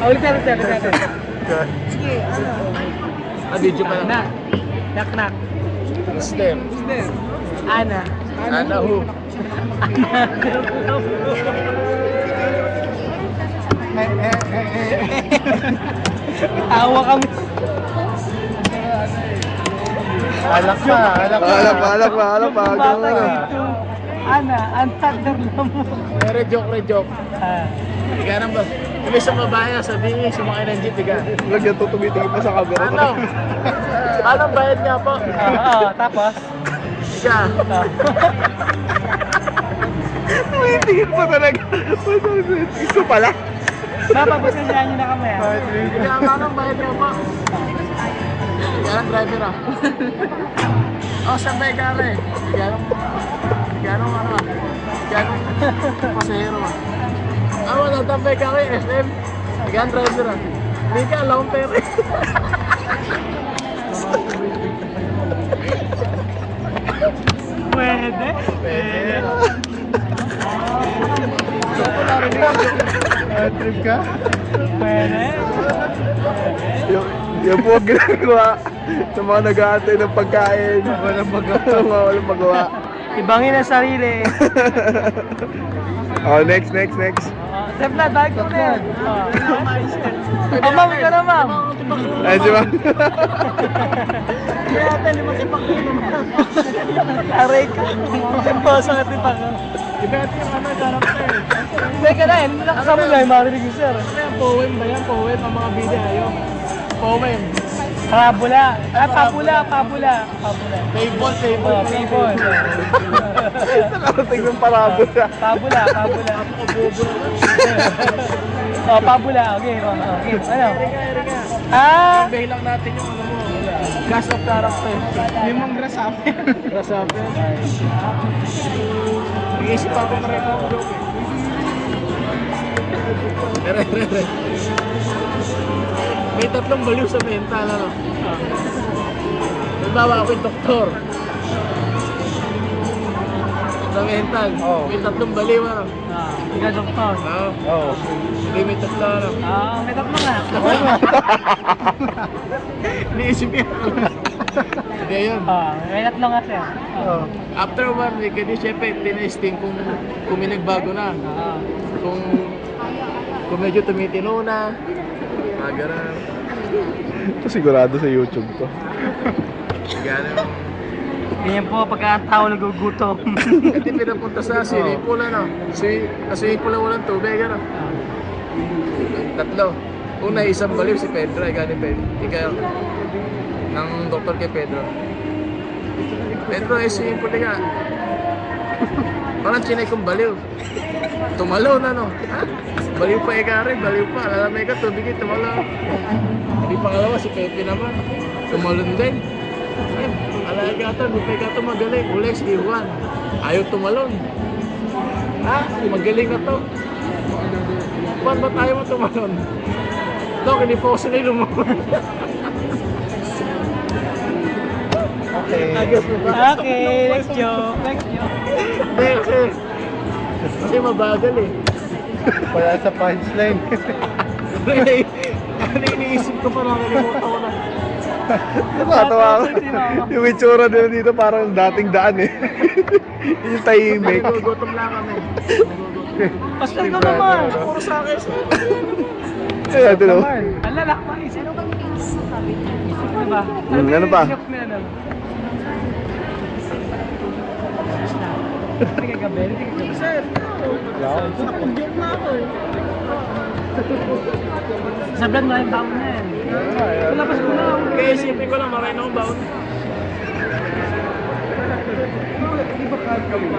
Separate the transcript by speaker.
Speaker 1: Ulit natin. Sige, ano?
Speaker 2: Video pa lang.
Speaker 1: Knock.
Speaker 2: Stem.
Speaker 1: Ana.
Speaker 2: Ana who?
Speaker 1: Tawa kami.
Speaker 2: Alak pa.
Speaker 1: Bata dito. Ana, antagdar lang mo.
Speaker 2: Re-joke. Ika nang ba? Kung isang babae, sabihin sumakay ng jeep, ika.
Speaker 3: Lagyan to tumitingin pa sa camera.
Speaker 2: Ano? Anong bayad nga po?
Speaker 1: Oo, tapos?
Speaker 2: Ika.
Speaker 3: Tumitingin pa talaga. Gusto pala.
Speaker 1: Mapapasensyahan nyo na kami ha.
Speaker 2: Ika, anong bayad nga po? Ika ng driver ah. Oh, sabay ka rin. Ika nung ano ah. Ika nung pasahero ah. Natambay ka rin, SM. Ika ng driver ah. Hindi ka, alam pero.
Speaker 1: Pwede.
Speaker 3: Trip ka?
Speaker 1: Pwede.
Speaker 3: Yung po ang ginagawa sa mga nag-aantay ng pagkain. Walang magawa.
Speaker 1: Ibangin ang sarili.
Speaker 3: Oh, next.
Speaker 1: Sempla, balik ko na yan. Ma'am, ka na ma'am.
Speaker 3: Ay, si ma'am.
Speaker 1: Kaya natin, limakipak ko naman. Aray ka. Simposo nga tipak.
Speaker 2: Iba natin yung ano, character.
Speaker 1: Teka na, hindi na kasama nga yung marinig yung sir.
Speaker 2: Ano yan, poem ba yan? Poem ang mga video. Poem.
Speaker 1: Pabula. Pabula.
Speaker 2: Fable.
Speaker 1: Oh, people.
Speaker 3: Nakarating ng parabola.
Speaker 1: Pabula. Oh, pabula. Okay. Ano? Ah!
Speaker 2: Sabihin lang natin yung ano mo. Cast of character.
Speaker 1: Yung mga grasapin.
Speaker 2: Grasape. Nag-iisip ako na rin ako joke eh. Re. May tatlong baliw sa mental, ano? Halimbawa ako yung doktor. Sa mental. May tatlong baliw, ano?
Speaker 1: Ikaw, doktor.
Speaker 2: Oo. Hindi may tatlo, ano?
Speaker 1: May tatlo nga.
Speaker 2: Iniisip niya. Hindi yun.
Speaker 1: May tatlo nga sir.
Speaker 2: After 1 week, hindi syempre tinesting kung may nagbago na. Kung medyo tumitino na. Ganun.
Speaker 3: Ito sigurado sa YouTube to.
Speaker 2: Ganun.
Speaker 1: Ganyan po pagka ang tao nagugutom.
Speaker 2: Kasi pinapunta sa swimming pool, ano? Swimming pool na walang tubig, ano? Tatlo. Una, isang baliw si Pedro, galing Pedro. Ikaw, ng doktor kay Pedro. Pedro, swimming pool ka. Parang chinay kong baliw. Tumalaw na, no? Ha? Baliw pa rin, baliw pa. Alamay ka, tubig yung tumalaw. Hindi pangalawa, si Pepe naman. Tumalon din. Ay, alaga ito, lupay ka ito magaling. Ulay si Iwan. Ayaw tumalon. Ha? Magaling na to. Paano ba tayo mo tumalon? Dok, hindi po ako sanay lumabas.
Speaker 3: Okay.
Speaker 2: Agos mo ba?
Speaker 1: Okay, next joke.
Speaker 2: Hindi, kasi mabagal eh.
Speaker 3: Wala sa punchline.
Speaker 2: Ano iniisip ko pa nakalimutan ko na.
Speaker 3: Nakatawa ako. Yung itsura nila dito parang dating daan eh. Yung tahimik.
Speaker 2: Nagugutom lang kami.
Speaker 1: Pastor ko naman.
Speaker 2: Puro sa akin.
Speaker 3: Kaya ito no.
Speaker 1: Ang lalak pa. Isip na ba?
Speaker 3: Ano pa?
Speaker 1: Isip na ano? Hindi ka gabi.
Speaker 2: Sir, napundyok na ako eh.
Speaker 1: Sa vlog na yung baon na yan. Palabas ko na.
Speaker 2: Kaya isipin ko lang, makain akong baon.
Speaker 1: Di ba kagawin?